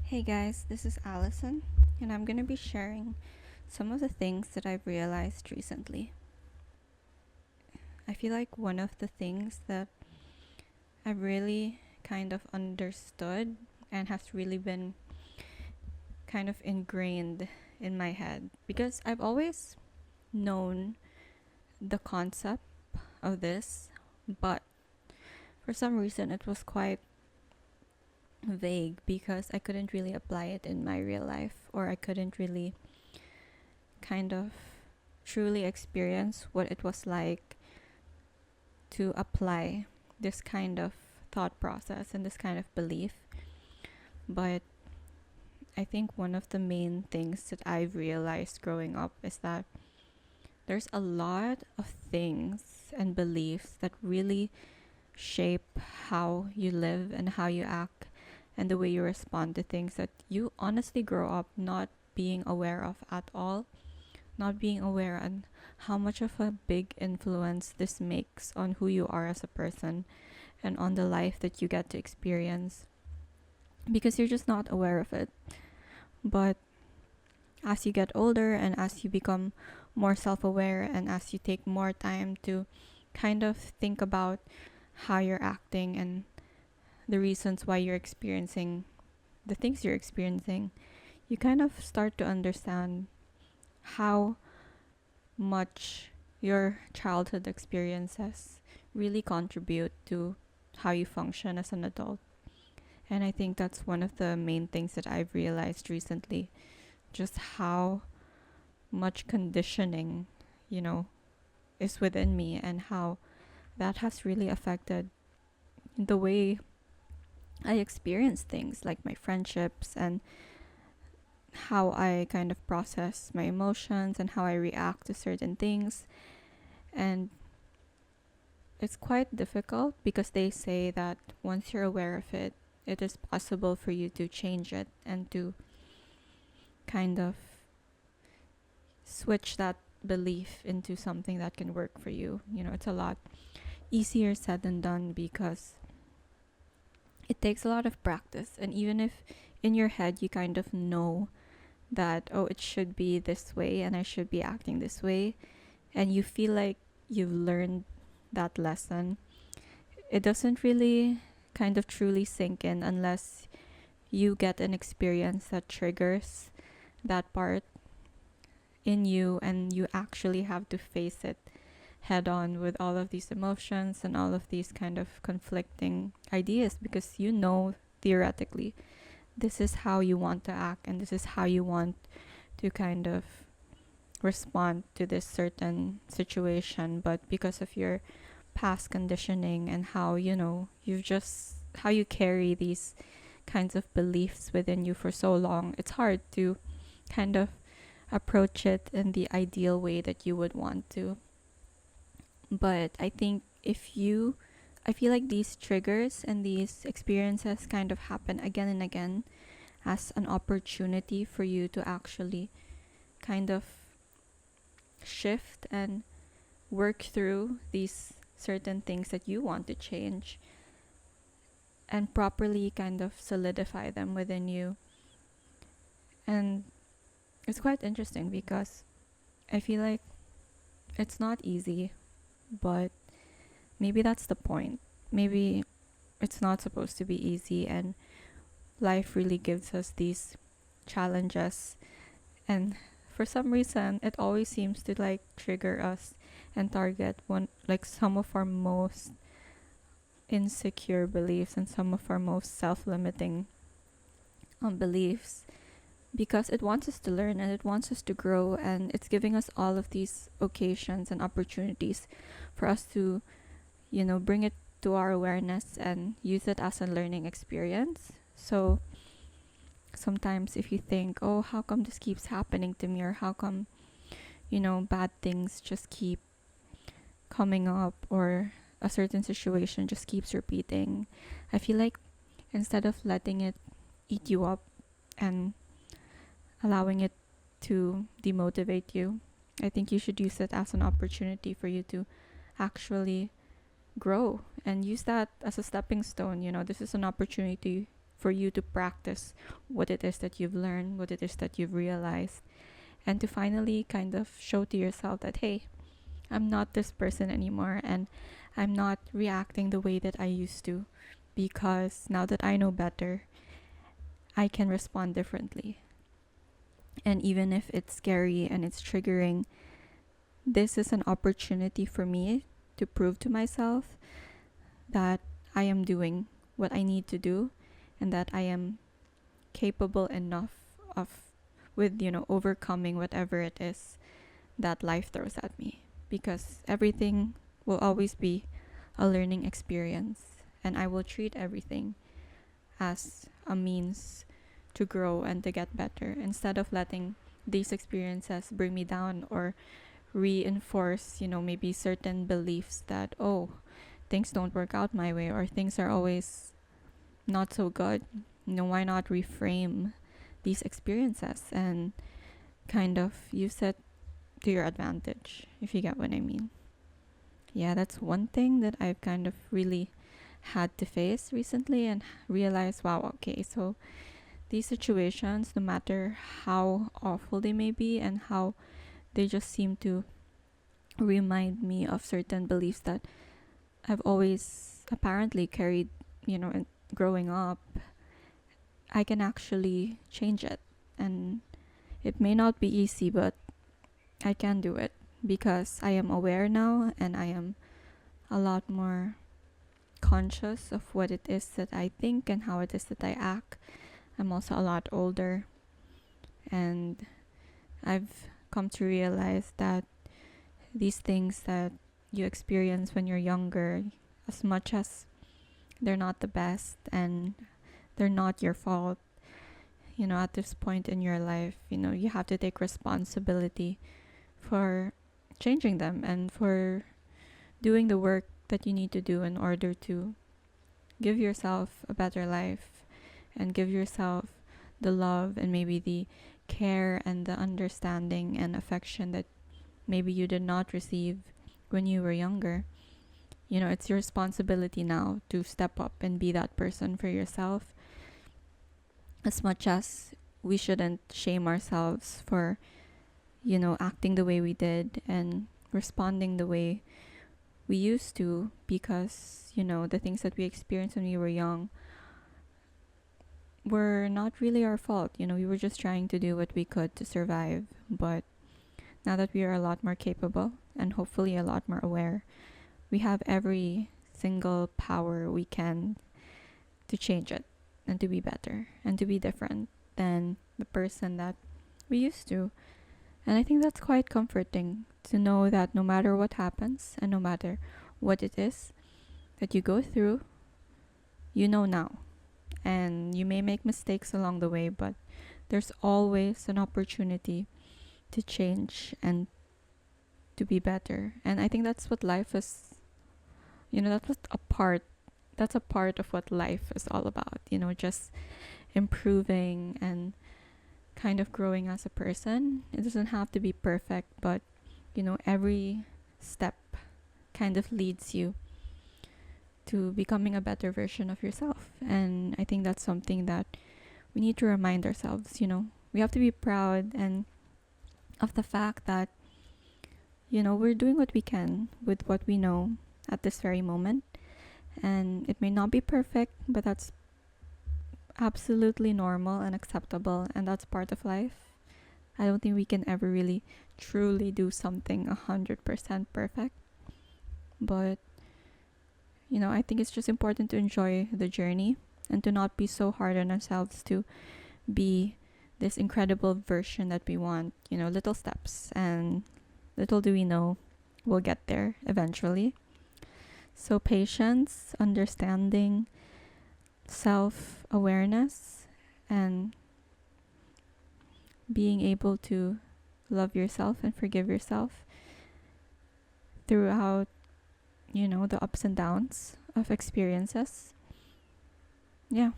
Hey guys, this is Allison, and I'm going to be sharing some of the things that I've realized recently. I feel like one of the things that I've really kind of understood and has really been kind of ingrained in my head because I've always known the concept of this, but for some reason it was quite vague because I couldn't really apply it in my real life, or I couldn't really kind of truly experience what it was like to apply this kind of thought process and this kind of belief. But I think one of the main things that I've realized growing up is that there's a lot of things and beliefs that really shape how you live and how you act and the way you respond to things that you honestly grow up not being aware of at all, not being aware on how much of a big influence this makes on who you are as a person and on the life that you get to experience because you're just not aware of it. But as you get older and as you become more self aware and as you take more time to kind of think about how you're acting and the reasons why you're experiencing the things you're experiencing, you kind of start to understand how much your childhood experiences really contribute to how you function as an adult. And I think that's one of the main things that I've realized recently, just how much conditioning, you know, is within me and how that has really affected the way I experience things like my friendships and how I kind of process my emotions and how I react to certain things. And it's quite difficult because they say that once you're aware of it, it is possible for you to change it and to kind of switch that belief into something that can work for you. You know, it's a lot easier said than done because it takes a lot of practice. And even if in your head you kind of know that, oh, it should be this way and I should be acting this way, and you feel like you've learned that lesson, it doesn't really kind of truly sink in unless you get an experience that triggers that part in you and you actually have to face it head on with all of these emotions and all of these kind of conflicting ideas because you know theoretically this is how you want to act and this is how you want to kind of respond to this certain situation, but because of your past conditioning and how you've just how you carry these kinds of beliefs within you for so long, it's hard to kind of approach it in the ideal way that you would want to. But I feel like these triggers and these experiences kind of happen again and again as an opportunity for you to actually kind of shift and work through these certain things that you want to change and properly kind of solidify them within you. And it's quite interesting because I feel like it's not easy, but maybe that's the point. Maybe it's not supposed to be easy, and life really gives us these challenges, and for some reason it always seems to like trigger us and target one like some of our most insecure beliefs and some of our most self-limiting beliefs because it wants us to learn and it wants us to grow, and it's giving us all of these occasions and opportunities for us to bring it to our awareness and use it as a learning experience. So sometimes if you think, oh, how come this keeps happening to me, or how come bad things just keep coming up, or a certain situation just keeps repeating, I feel like instead of letting it eat you up and allowing it to demotivate you, I think you should use it as an opportunity for you to actually grow and use that as a stepping stone. This is an opportunity for you to practice what it is that you've learned, what it is that you've realized, and to finally kind of show to yourself that, hey, I'm not this person anymore, and I'm not reacting the way that I used to, because now that I know better, I can respond differently. And even if it's scary and it's triggering, this is an opportunity for me to prove to myself that I am doing what I need to do, and that I am capable enough of, with, overcoming whatever it is that life throws at me, because everything will always be a learning experience, and I will treat everything as a means to grow and to get better, instead of letting these experiences bring me down or reinforce, maybe certain beliefs that, oh, things don't work out my way, or things are always not so good. Why not reframe these experiences and kind of use it to your advantage, if you get what I mean? Yeah, that's one thing that I've kind of really had to face recently and realize, wow, okay, so these situations, no matter how awful they may be and how they just seem to remind me of certain beliefs that I've always apparently carried, and growing up, I can actually change it. And it may not be easy, but I can do it, because I am aware now, and I am a lot more conscious of what it is that I think and how it is that I act. I'm also a lot older, and I've come to realize that these things that you experience when you're younger, as much as they're not the best and they're not your fault, at this point in your life, you have to take responsibility for changing them and for doing the work that you need to do in order to give yourself a better life and give yourself the love and maybe the care and the understanding and affection that maybe you did not receive when you were younger. It's your responsibility now to step up and be that person for yourself. As much as we shouldn't shame ourselves for, acting the way we did and responding the way we used to, because, the things that we experienced when we were young were not really our fault. We were just trying to do what we could to survive. But now that we are a lot more capable and hopefully a lot more aware, we have every single power we can to change it and to be better and to be different than the person that we used to. And I think that's quite comforting to know that no matter what happens and no matter what it is that you go through, you know now. And you may make mistakes along the way, but there's always an opportunity to change and to be better. And I think that's what life is, that's a part of what life is all about, just improving and kind of growing as a person. It doesn't have to be perfect, but every step kind of leads you to becoming a better version of yourself. And I think that's something that we need to remind ourselves. We have to be proud and of the fact that we're doing what we can with what we know at this very moment. And it may not be perfect, but that's absolutely normal and acceptable, and that's part of life. I don't think we can ever really truly do something 100% perfect. But I think it's just important to enjoy the journey and to not be so hard on ourselves to be this incredible version that we want. Little steps, and little do we know we'll get there eventually. So patience, understanding, self-awareness, and being able to love yourself and forgive yourself throughout, the ups and downs of experiences. Yeah,